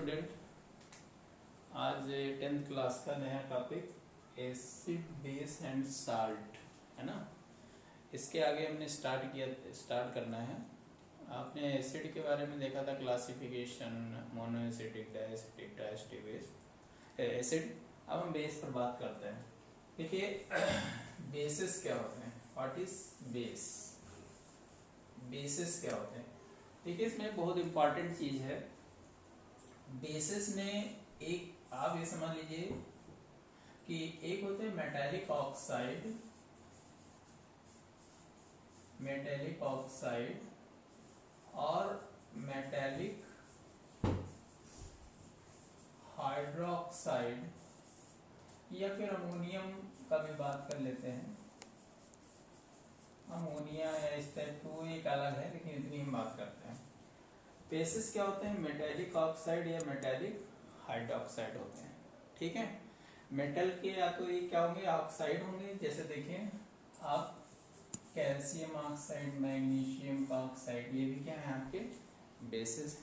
Student, आज 10th class का नया topic acid base and salt है ना। इसके आगे हमने स्टार्ट करना है। आपने एसिड के बारे में देखा था, क्लासिफिकेशन, मोनोएसिडिक, डायएसिडिक, डायस्टेरेस एसिड। अब हम बेस पर बात करते हैं। देखिए बेसिस क्या होते हैं, व्हाट इज बेस, बेसिस क्या होते हैं। देखिए इसमें बहुत इंपॉर्टेंट चीज है। बेसिस में एक आप ये समझ लीजिए कि एक होते हैं मेटालिक ऑक्साइड और मेटालिक हाइड्रोक्साइड, या फिर अमोनियम का भी बात कर लेते हैं। अमोनिया या इस टाइप टू एक अलग है, लेकिन इतनी हम बात करते हैं। बेसिस क्या होते हैं, मेटालिक ऑक्साइड या मेटालिक हाइड्रोक्साइड होते हैं। ठीक है, मेटल के या तो ये क्या होंगे, ऑक्साइड होंगे। जैसे देखें आप, कैल्शियम ऑक्साइड, मैग्नीशियम का ऑक्साइड, ये भी क्या है आपके बेसिस।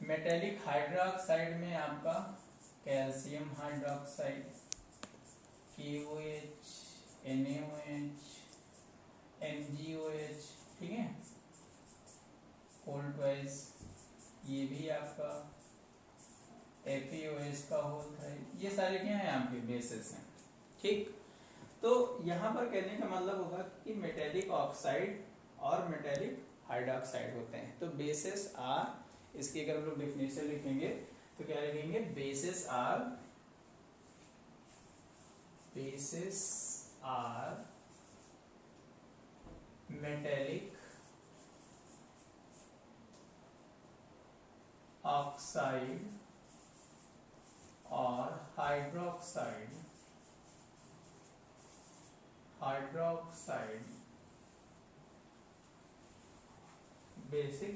मेटालिक हाइड्रोक्साइड में आपका calcium hydroxide, KOH, NaOH, MgOH, ठीक है, कोल्टवाइज, ये भी आपका FeOH का होल है। ये सारे क्या हैं आपके बेसिस हैं। ठीक, तो यहाँ पर कहने का मतलब होगा कि मेटालिक ऑक्साइड और मेटालिक हाइड्रोक्साइड होते हैं। तो बेसिस आर, इसकी अगर हम लोग डेफिनेशन लिखेंगे तो क्या लिखेंगे, बेसिस आर मेटालिक ऑक्साइड और हाइड्रोक्साइड बेसिक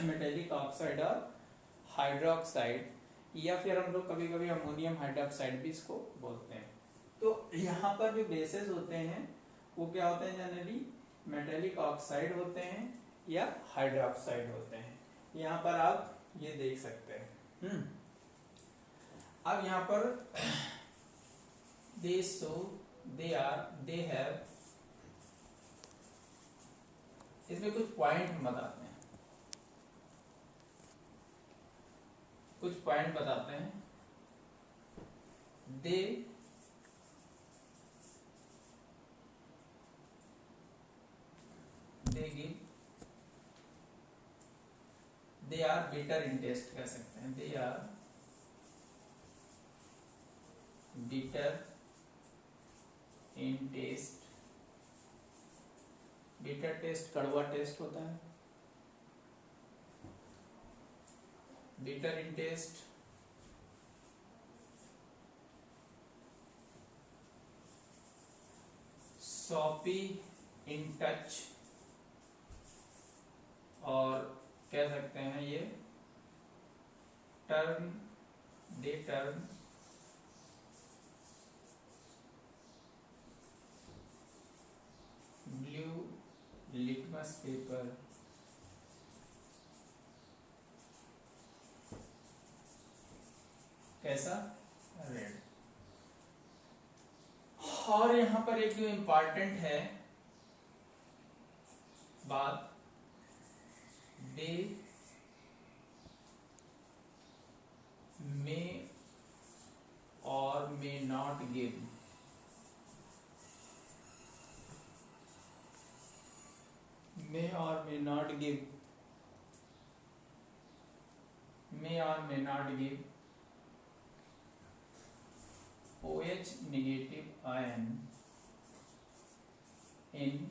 मेटालिक ऑक्साइड और हाइड्रोक्साइड, या फिर हम लोग कभी कभी अमोनियम हाइड्रोक्साइड भी इसको बोलते हैं। तो यहाँ पर जो बेसिस होते हैं वो क्या होते हैं, जनरली मेटालिक ऑक्साइड होते हैं या हाइड्रोक्साइड होते हैं। यहाँ पर आप ये देख सकते हैं। अब यहाँ पर they have, इसमें कुछ पॉइंट हम बताते हैं, they are bitter in taste, कह सकते हैं। they are bitter in taste, bitter taste कड़वा टेस्ट होता है। bitter in taste, soapy in touch, और कह सकते हैं ये they turn blue litmus paper, कैसा, रेड। और यहां पर एक जो इंपॉर्टेंट है बात, दे मे और may not give, may or may not give OH negative ion in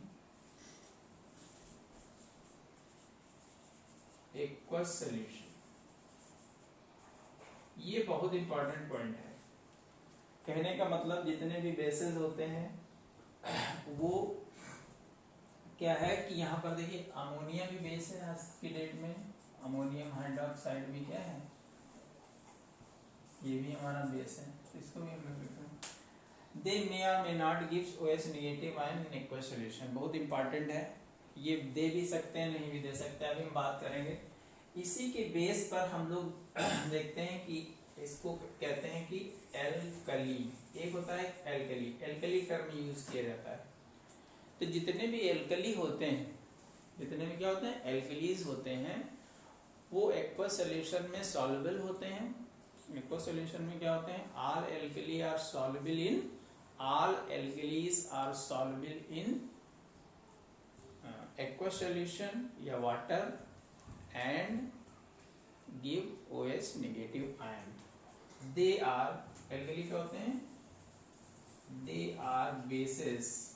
aqueous solution। ये बहुत इंपॉर्टेंट पॉइंट है। कहने का मतलब जितने भी बेसिस होते हैं वो क्या है कि यहाँ पर देखिए अमोनिया भी बेस है आज की डेट में, अमोनियम हाइड्रोक्साइड भी क्या है, ये भी हमारा बेस है। इसको भी हम लोग लिखते हैं, दे मे और may not gives OH negative ion in aqueous solution. बहुत इंपॉर्टेंट है, ये दे भी सकते हैं, नहीं भी दे सकते हैं। अभी हम बात करेंगे इसी के बेस पर हम लोग देखते हैं कि इसको कहते हैं कि एल्कली, एक होता है एल्कली, एल्कली टर्म यूज किया जाता है। तो जितने भी एल्कली होते हैं, जितने भी क्या होते हैं एल्कलीज होते हैं, वो एक्वस सॉल्यूशन में सॉल्युबल होते हैं। एक्वस सॉल्यूशन में क्या होते हैं, all alkali are soluble in, all alkalis are soluble in aqueous solution या water and give OH negative ion. They are, alkali क्या होते हैं, they are bases,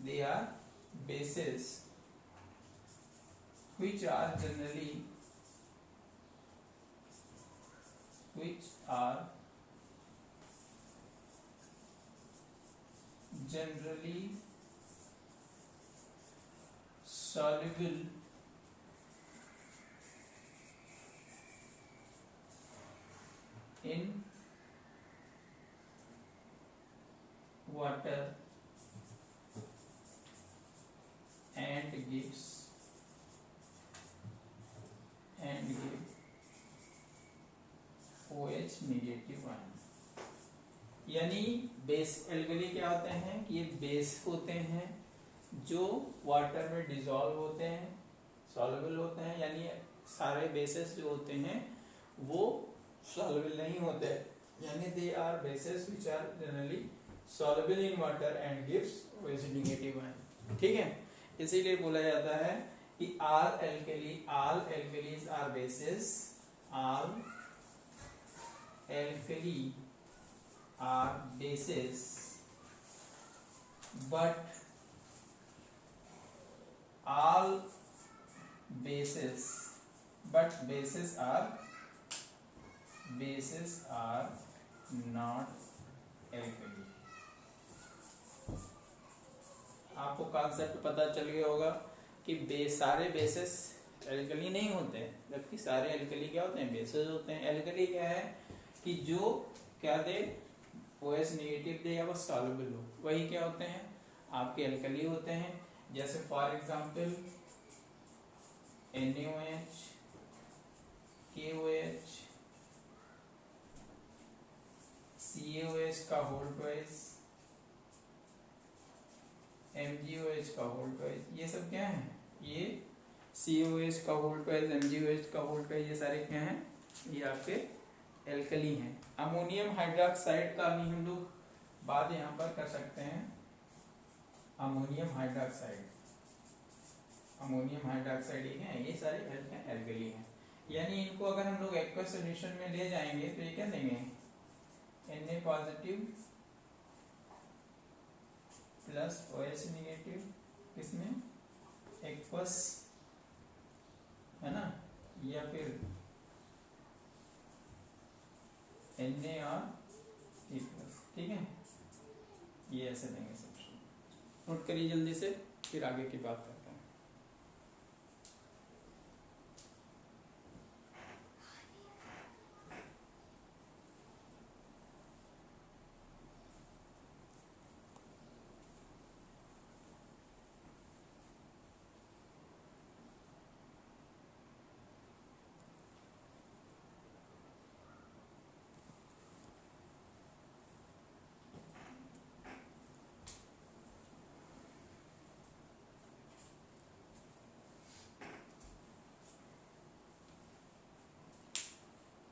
they are bases which are generally soluble in water and give OH negative ion. यानी base alkali क्या होते हैं कि ये बेस होते हैं जो वाटर में डिसॉल्व होते हैं, सॉल्युबल होते हैं, यानी सारे बेसेस जो होते हैं वो सॉल्युबल नहीं होते, यानी they are bases which are generally soluble in water and gives OH negative ion. ठीक है, इसीलिए बोला जाता है कि all alkalis are bases, all alkali are bases, but all bases are not alkali। आपको कॉन्सेप्ट पता चल गया होगा कि सारे बेसिस एल्कली नहीं होते, जबकि सारे एल्कली क्या होते हैं, बेसिस होते हैं। एल्कली क्या है कि जो क्या दे, OH नेगेटिव दे या वो सॉल्युबल हो, वही क्या होते हैं आपके एल्कली होते हैं। जैसे for example NaOH, KOH, CaOH का होल ट्वाइस, MgOH का होल ट्वाइस, ये सब क्या है, ये COH का होल ट्वाइस, MgOH का होल ट्वाइस, ये सारे क्या हैं, ये आपके एल्कली हैं। अमोनियम हाइड्रोक्साइड का भी हम लोग बात यहाँ पर कर सकते हैं। अमोनियम हाइड्रोक्साइड ये है, ये सारे एल्कली हैं। यानी इनको अगर हम लोग एक्वस सॉल्यूशन में ले जाएंगे तो ये क्या देंगे, Na positive plus OH negative, किसमें, एक्वस, है ना, या फिर Na और P प्लस। ठीक है, ये ऐसे देंगे सब। नोट करिए जल्दी से, फिर आगे की बात करते हैं।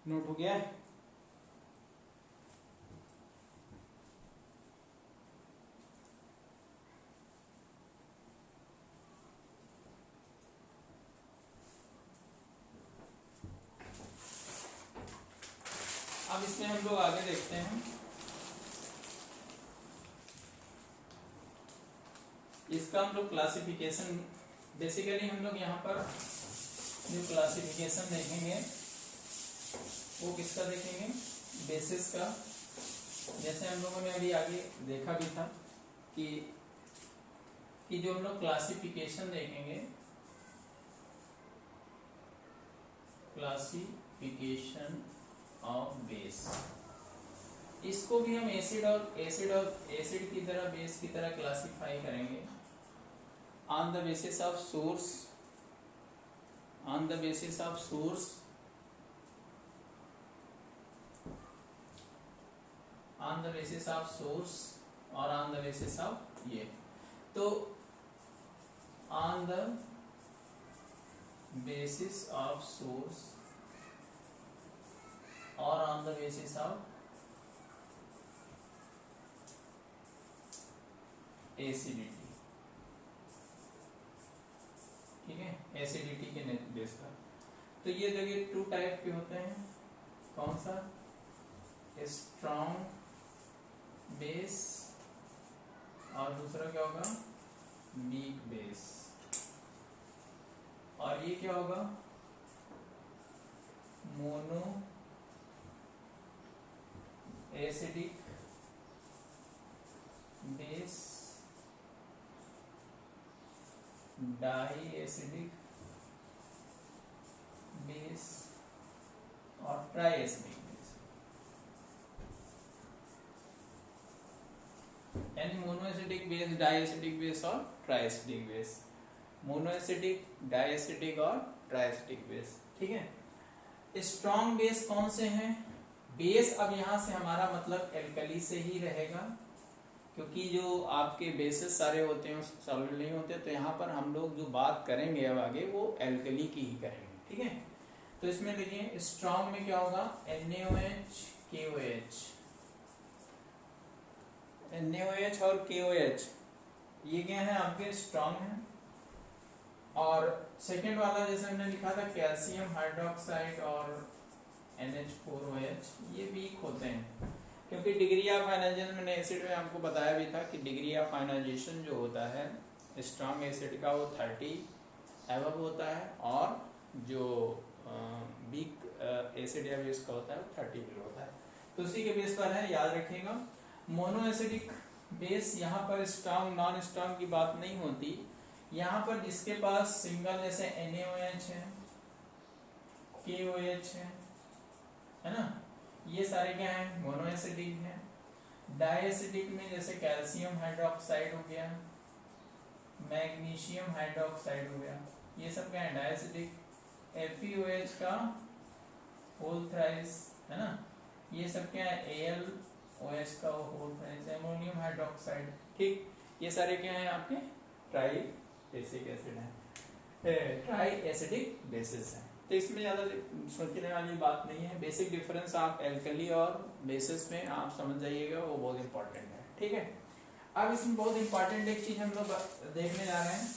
नोट हो गया, अब इसमें हम लोग आगे देखते हैं। इसका हम लोग क्लासिफिकेशन, बेसिकली हम लोग यहाँ पर जो क्लासिफिकेशन देखेंगे वो किसका देखेंगे, बेसिस का। जैसे हम लोगों ने अभी आगे देखा भी था कि जो हम लोग क्लासिफिकेशन देखेंगे, क्लासिफिकेशन ऑफ बेस, इसको भी हम एसिड की तरह, बेस की तरह क्लासिफाई करेंगे on the basis of source, on the basis of source, on the basis of source और ऑन द बेसिस ऑफ ये, तो on the basis of source और on the basis of acidity, ठीक है, acidity के base पर। तो ये देखिए टू टाइप के होते हैं, कौन सा, स्ट्रॉन्ग बेस और दूसरा क्या होगा, वीक बेस। और ये क्या होगा, mono acidic base, di acidic base और ट्राई एसिडिक बेस। यानी monoacidic base, di acidic base और tri acidic base, monoacidic, di acidic और ट्राई एसिडिक बेस, ठीक है। स्ट्रॉन्ग बेस कौन से हैं, बेस अब यहां से हमारा मतलब एल्कली से ही रहेगा, क्योंकि जो आपके बेसिस सारे होते हैं सॉल्वेंट नहीं होते, तो यहाँ पर हम लोग जो बात करेंगे अब आगे वो एल्कली की ही करेंगे, ठीक है। तो इसमें देखिए स्ट्रॉन्ग में क्या होगा, NaOH KOH, NaOH और KOH ये क्या है आपके स्ट्रॉन्ग है। और सेकेंड वाला जैसे हमने लिखा था कैल्शियम हाइड्रोक्साइड और NH4OH, ये वीक होते हैं, क्योंकि डिग्री ऑफ आयनाइजेशन मैंने एसिड में आपको बताया भी था कि डिग्री ऑफ आयनाइजेशन जो होता है स्ट्रॉन्ग एसिड का वो 30 एबव होता है, और जो वीक एसिड या बेस का होता है वो 30 बिलो होता है। तो उसी के बेस पर है, याद रखिएगा। मोनो एसिडिक बेस, यहाँ पर स्ट्रॉन्ग नॉन स्ट्रॉन्ग की बात नहीं होती, यहाँ पर जिसके पास सिंगल जैसे NaOH है, KOH है ना, ये सारे क्या हैं, मोनोएसिडिक हैं। डाइएसिडिक में जैसे कैल्शियम हाइड्रोक्साइड हो गया, मैग्नीशियम हाइड्रोक्साइड हो गया, ये सब क्या है, डाइएसिडिक। FeOH का होल थ्राइस है ना, ये सब क्या है, AlOH का होल थ्राइस, अमोनियम हाइड्रोक्साइड, ठीक, ये सारे क्या हैं आपके ट्राई एसिडिक एसिड है, ट्राई एसिडिक बेसिस है। तो इसमें ज़्यादा सोचने वाली बात नहीं है, बेसिक डिफरेंस आप एल्कली और बेसिस में आप समझ जाइएगा, वो बहुत इंपॉर्टेंट है, ठीक है। अब इसमें बहुत इंपॉर्टेंट एक चीज हम लोग देखने जा रहे हैं,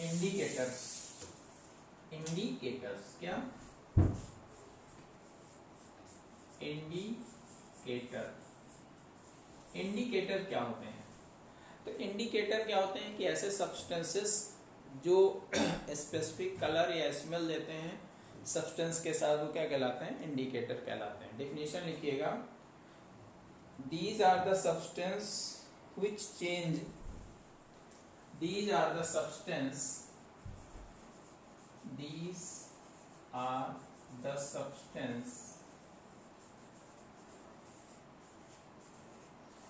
इंडिकेटर्स। इंडिकेटर्स क्या, इंडिकेटर, इंडिकेटर क्या होते हैं। तो इंडिकेटर क्या होते हैं कि ऐसे सब्सटेंसेस जो स्पेसिफिक कलर या स्मेल देते हैं सब्सटेंस के साथ, वो क्या कहलाते हैं, इंडिकेटर कहलाते हैं। डेफिनेशन लिखिएगा, these are the substance which change, these are the substance, these are the substance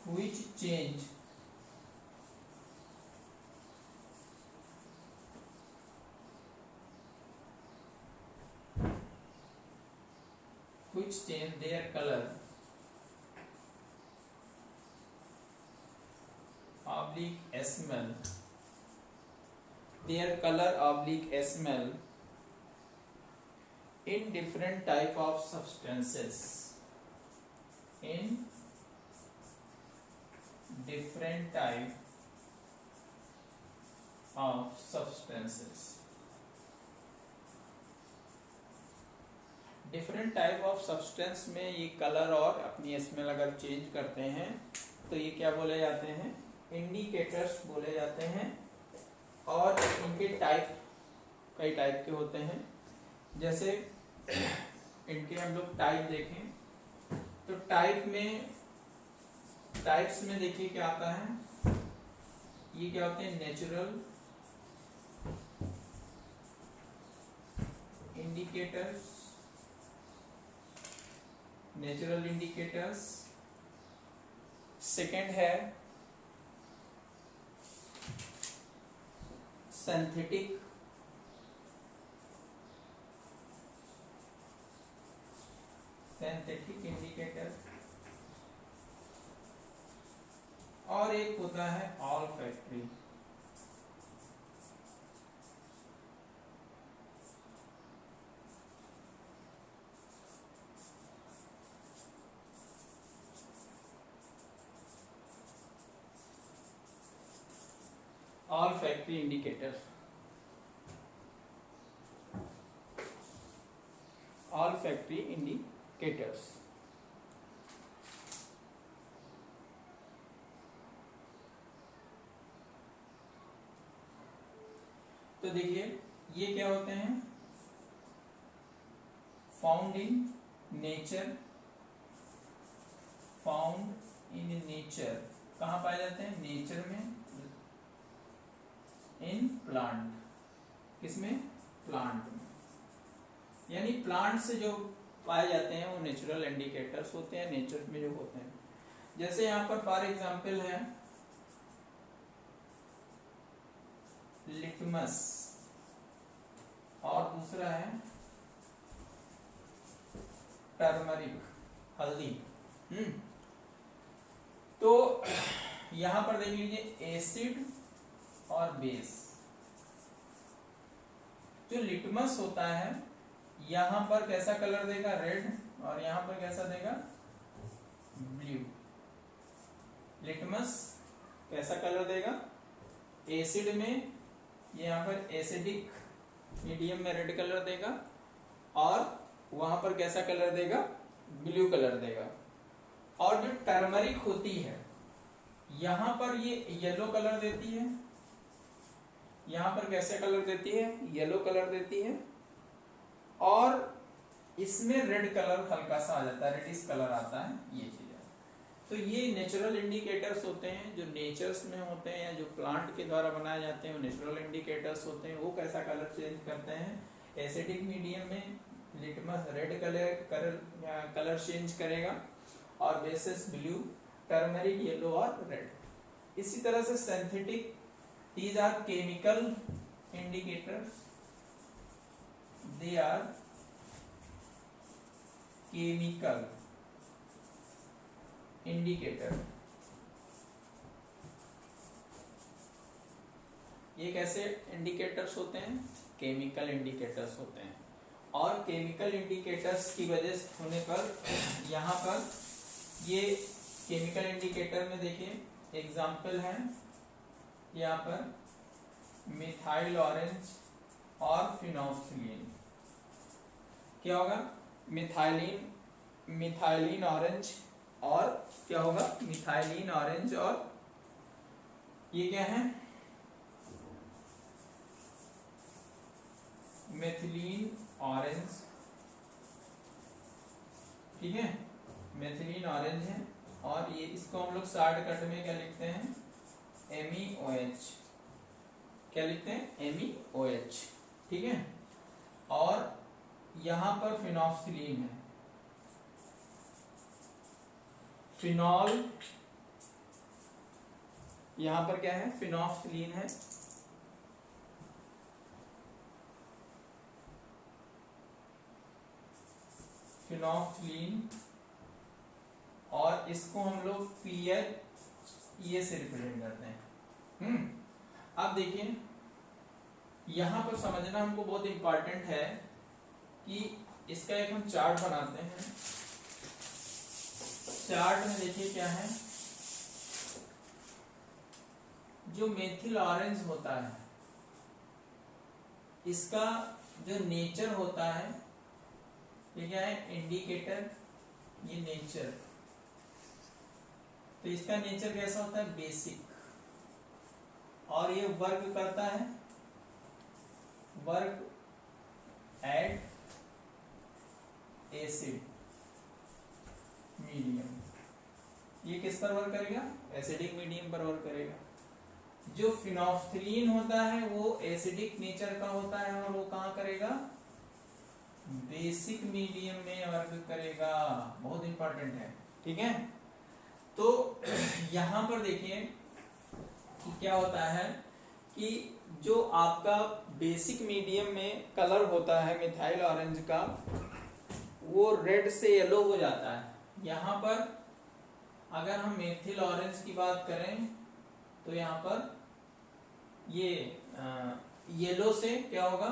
which change which change their color oblique smell, their color oblique smell in different type of substances, in different type of substances, different type of substance में ये colour और अपनी smell अगर change करते हैं तो ये क्या बोले जाते हैं, इंडिकेटर्स बोले जाते हैं। और इनके टाइप कई टाइप के होते हैं, जैसे इनके हम लोग टाइप देखें तो टाइप्स में देखिए क्या आता है, ये क्या होते हैं, natural indicators, natural indicators. Second है सिंथेटिक सिंथेटिक इंडिकेटर, और एक होता है olfactory. Olfactory indicator, olfactory indicators. तो देखिए ये क्या होते हैं, found in nature, found in nature, कहाँ पाए जाते हैं, नेचर में, इन प्लांट, किसमें, प्लांट में, यानी प्लांट से जो पाए जाते हैं वो नेचुरल इंडिकेटर्स होते हैं, नेचर में जो होते हैं। जैसे यहाँ पर फॉर एग्जांपल है लिटमस, और दूसरा है टर्मरिक, हल्दी। तो यहां पर देख लीजिए एसिड और बेस। जो लिटमस होता है यहां पर कैसा कलर देगा, रेड, और यहां पर कैसा देगा, ब्लू। लिटमस कैसा कलर देगा, एसिड में यहाँ पर एसिडिक मीडियम में रेड कलर देगा, और वहां पर कैसा कलर देगा, ब्लू कलर देगा। और जो टर्मरिक होती है यहां पर ये येलो कलर देती है, यहां पर कैसे कलर देती है, येलो कलर देती है, और इसमें रेड कलर हल्का सा आ जाता है, रेडिश कलर आता है, ये चीज है। तो ये नेचुरल इंडिकेटर्स होते हैं जो नेचर्स में होते हैं या जो प्लांट के द्वारा बनाए जाते हैं, वो नेचुरल इंडिकेटर्स होते हैं। वो कैसा कलर चेंज करते हैं, एसिडिक मीडियम में लिटमस रेड कलर चेंज करेगा, और बेसिस ब्लू, टर्मरिक येलो और रेड। इसी तरह से synthetic, these are chemical indicators, they are chemical indicator. ये कैसे इंडिकेटर्स होते हैं, केमिकल इंडिकेटर्स होते हैं। और केमिकल इंडिकेटर्स की वजह होने पर यहाँ पर ये केमिकल इंडिकेटर में देखिए एग्जाम्पल है, यहाँ पर मिथाइल ऑरेंज और फिनोल्फथलीन। क्या होगा, मिथाइलिन ऑरेंज, और क्या होगा, मिथाइलिन ऑरेंज, और ये क्या है, मेथिलीन ऑरेंज। ठीक है, मेथिलीन ऑरेंज है, और ये इसको हम लोग शॉर्टकट में क्या लिखते हैं, MEOH। क्या लिखते हैं, MEOH। ठीक है, और यहां पर फिनोल्फथलीन है, फिनॉल, यहां पर क्या है, फिनोल्फथलीन है, फिनोल्फथलीन, और इसको हम लोग PHE से रिप्रेजेंट करते हैं। अब देखिए यहां पर समझना हमको बहुत इंपॉर्टेंट है कि इसका एक हम चार्ट बनाते हैं। चार्ट में देखिए क्या है, जो मेथिल ऑरेंज होता है इसका जो नेचर होता है, ये क्या है, इंडिकेटर, ये नेचर। तो इसका नेचर कैसा होता है, बेसिक, और ये वर्क करता है, वर्क एट एसिड मीडियम। ये किस पर वर्क करेगा, एसिडिक मीडियम पर वर्क करेगा। जो फिनोल्फथलीन होता है वो एसिडिक नेचर का होता है, और वो कहाँ करेगा, बेसिक मीडियम में वर्क करेगा। बहुत इंपॉर्टेंट है, ठीक है। तो यहां पर देखिए कि क्या होता है कि जो आपका बेसिक मीडियम में कलर होता है मिथाइल ऑरेंज का, वो रेड से येलो हो जाता है। यहाँ पर अगर हम मेथिल ऑरेंज की बात करें तो यहाँ पर ये येलो से क्या होगा,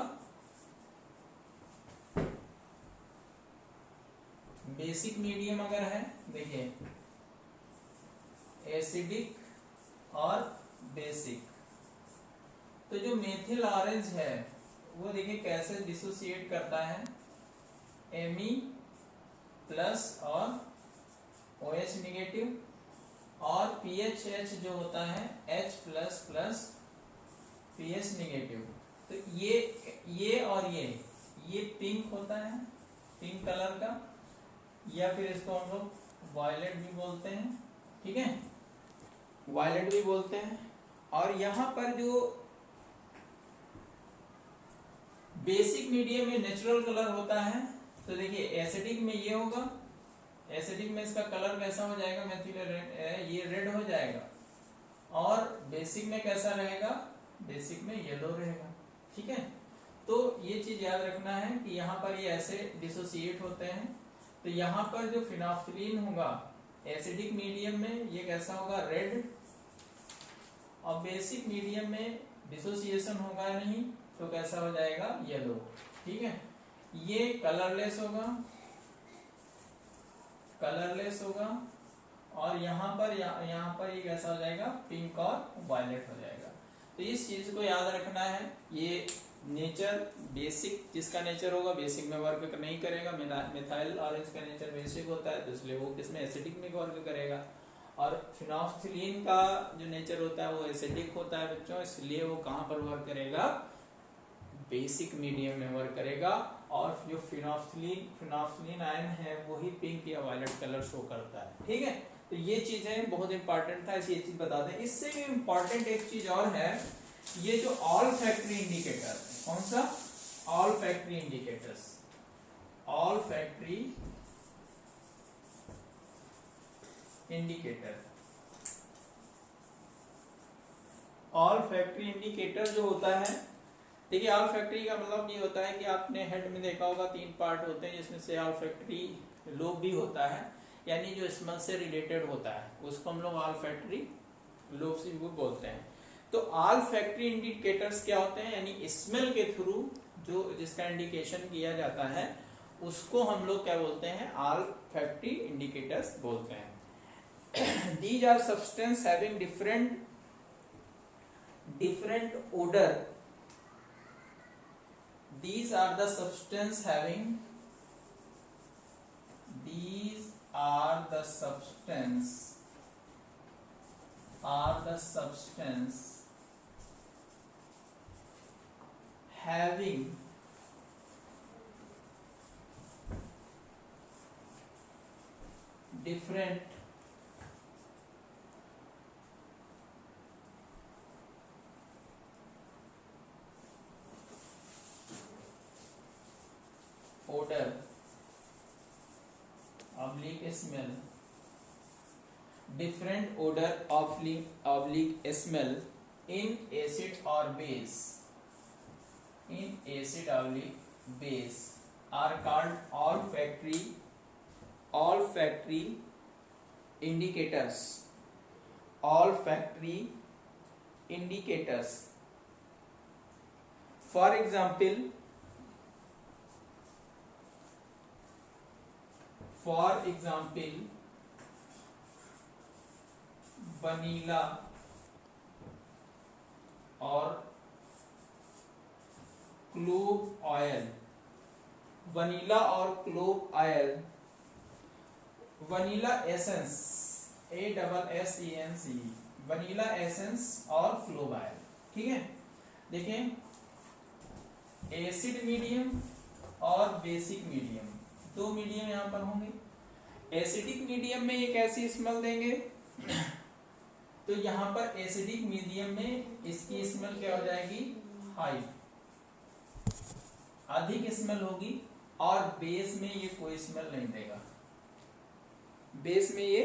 बेसिक मीडियम अगर है, देखिए एसिडिक और बेसिक, तो जो मेथिल ऑरेंज है वो देखिए कैसे डिसोसिएट करता है, Me प्लस और OH निगेटिव, और PHH जो होता है H plus plus PH negative. तो ये और ये पिंक होता है, पिंक कलर का, या फिर इसको हम लोग वायलेट भी बोलते हैं, ठीक है, वायलेट भी बोलते हैं। और यहाँ पर जो बेसिक मीडियम में नेचुरल कलर होता है, तो देखिए एसिडिक में ये होगा, एसिडिक में इसका कलर कैसा हो जाएगा, मेथिल रेड, ये रेड हो जाएगा। और बेसिक में कैसा रहेगा, बेसिक में येलो रहेगा, ठीक है। तो ये चीज याद रखना है कि यहाँ पर ये ऐसे डिसोसिएट होते हैं। तो यहाँ पर जो फिनोल्फथालीन होगा एसिडिक मीडियम में ये कैसा होगा, रेड, और बेसिक मीडियम में डिसोसिएशन होगा नहीं तो कैसा हो जाएगा, येलो, ठीक है। ये कलरलेस होगा, कलरलेस होगा, और यहाँ पर ये कैसा हो जाएगा, पिंक और वायलेट हो जाएगा। तो इस चीज को याद रखना है। ये नेचर बेसिक, जिसका नेचर होगा बेसिक में वर्क नहीं करेगा, मिथाइल ऑरेंज का नेचर बेसिक होता है तो इसलिए वो किसमें, एसिडिक में वर्क करेगा। और फिनोल्फथालीन का जो नेचर होता है वो एसिडिक होता है बच्चों, इसलिए वो कहाँ पर वर्क करेगा, बेसिक मीडियम में वर्क करेगा। और जो फिनोल्फथालीन आयन है वही पिंक या वायलेट कलर शो करता है, ठीक है। तो ये चीजें बहुत इंपॉर्टेंट था, ये चीज बता दें। इससे भी इंपॉर्टेंट एक चीज और है, ये जो ऑल फैक्ट्री इंडिकेटर, कौन सा, all factory indicators, all factory indicator, all factory indicator जो होता है, देखिए ऑल फैक्ट्री का मतलब ये होता है कि आपने हेड में देखा होगा 3 पार्ट होते हैं, जिसमें से ऑल फैक्ट्री लोब भी होता है, यानी जो स्मेल से रिलेटेड होता है उसको हम लोग ऑल फैक्ट्री लोब से भी बोलते हैं। तो ऑल फैक्ट्री इंडिकेटर्स क्या होते हैं, यानी स्मेल के थ्रू जो जिसका इंडिकेशन किया जाता है उसको हम लोग क्या बोलते हैं, ऑल फैक्ट्री इंडिकेटर्स बोलते हैं। These are substance having different odour, these are the substance having different odor oblique smell, different odor oblique smell in acid or base, in acid oblique base are called olfactory indicators, olfactory indicators. For example, vanilla और clove oil, vanilla और clove oil, vanilla essence, ASSENCE, vanilla essence और clove oil, ठीक है। देखें acid medium और basic medium, 2 medium यहां पर होंगे। एसिडिक मीडियम में ये कैसी स्मेल देंगे, तो यहां पर एसिडिक मीडियम में इसकी स्मेल क्या हो जाएगी, हाई, अधिक स्मेल होगी। और बेस में ये कोई स्मेल नहीं देगा, बेस में ये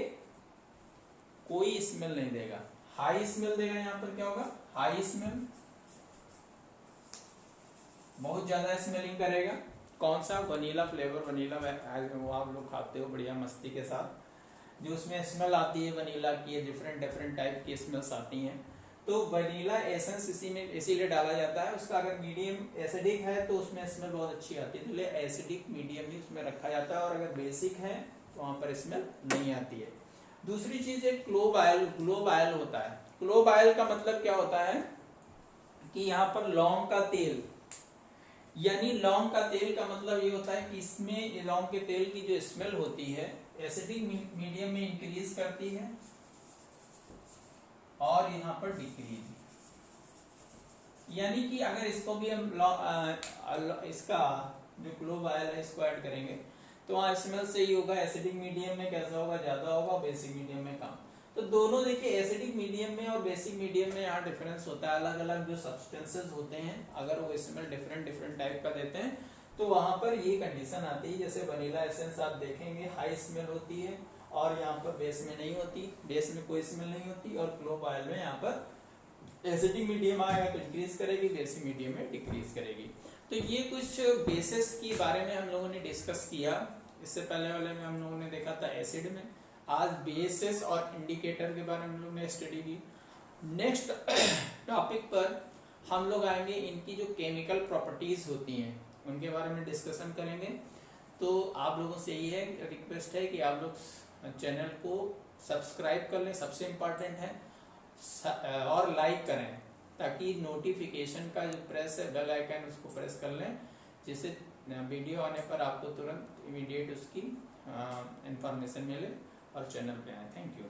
कोई स्मेल नहीं देगा, हाई स्मेल देगा। यहां पर क्या होगा, हाई स्मेल, बहुत ज्यादा स्मेलिंग करेगा। कौन सा? वनीला फ्लेवर, वनीला वो आप लोग खाते हो बढ़िया मस्ती के साथ, जो उसमें स्मेल आती है वनीला की, डिफरेंट डिफरेंट टाइप की स्मेल्स आती हैं। तो वनीला एसेंस इसी में इसीलिए डाला जाता है। उसका अगर मीडियम एसिडिक है तो उसमें स्मेल बहुत अच्छी आती है, इसलिए एसिडिक मीडियम ही उसमें रखा जाता है, और अगर बेसिक है तो वहाँ पर स्मेल नहीं आती है। दूसरी चीज है क्लोव ऑयल। क्लोव ऑयल होता है, क्लोव ऑयल का मतलब क्या होता है कि यहाँ पर लौंग का तेल, यानी लौंग का तेल का मतलब ये होता है कि इसमें लौंग के तेल की जो स्मेल होती है एसिडिक मीडियम में इंक्रीज करती है और यहाँ पर डिक्रीज। यानी कि अगर इसको भी हम इसका जो क्लोव ऑयल है इसको ऐड करेंगे तो वहाँ स्मेल सही होगा, एसिडिक मीडियम में कैसा होगा? ज्यादा होगा, बेसिक मीडियम में कम। तो दोनों देखिए एसिडिक मीडियम में और बेसिक मीडियम में यहाँ डिफरेंस होता है। अलग अलग जो सब्सटेंसेस होते हैं अगर वो स्मेल डिफरेंट डिफरेंट टाइप का देते हैं तो वहां पर ये कंडीशन आती है। जैसे वनीला एसेंस आप देखेंगे हाई स्मेल होती है और यहाँ पर बेस में नहीं होती, बेस में कोई स्मेल नहीं होती, और क्लोव ऑयल में यहाँ पर एसिडिक मीडियम आएगा तो इंक्रीज करेगी, बेसिक मीडियम में डिक्रीज करेगी। तो ये कुछ बेसिस के बारे में हम लोगों ने डिस्कस किया। इससे पहले वाले में हम लोगों ने देखा था एसिड में, आज बेसिस और इंडिकेटर के बारे में हम लोग ने स्टडी की। नेक्स्ट टॉपिक पर हम लोग आएंगे इनकी जो केमिकल प्रॉपर्टीज होती हैं उनके बारे में डिस्कशन करेंगे। तो आप लोगों से यही है, रिक्वेस्ट है कि आप लोग चैनल को सब्सक्राइब कर लें, सबसे इम्पोर्टेंट है, और लाइक करें ताकि नोटिफिकेशन का जो प्रेस है बेल आइकन उसको प्रेस कर लें, जिससे वीडियो आने पर आपको तुरंत इमीडिएट उसकी इंफॉर्मेशन मिले और चैनल पे आए। Thank you.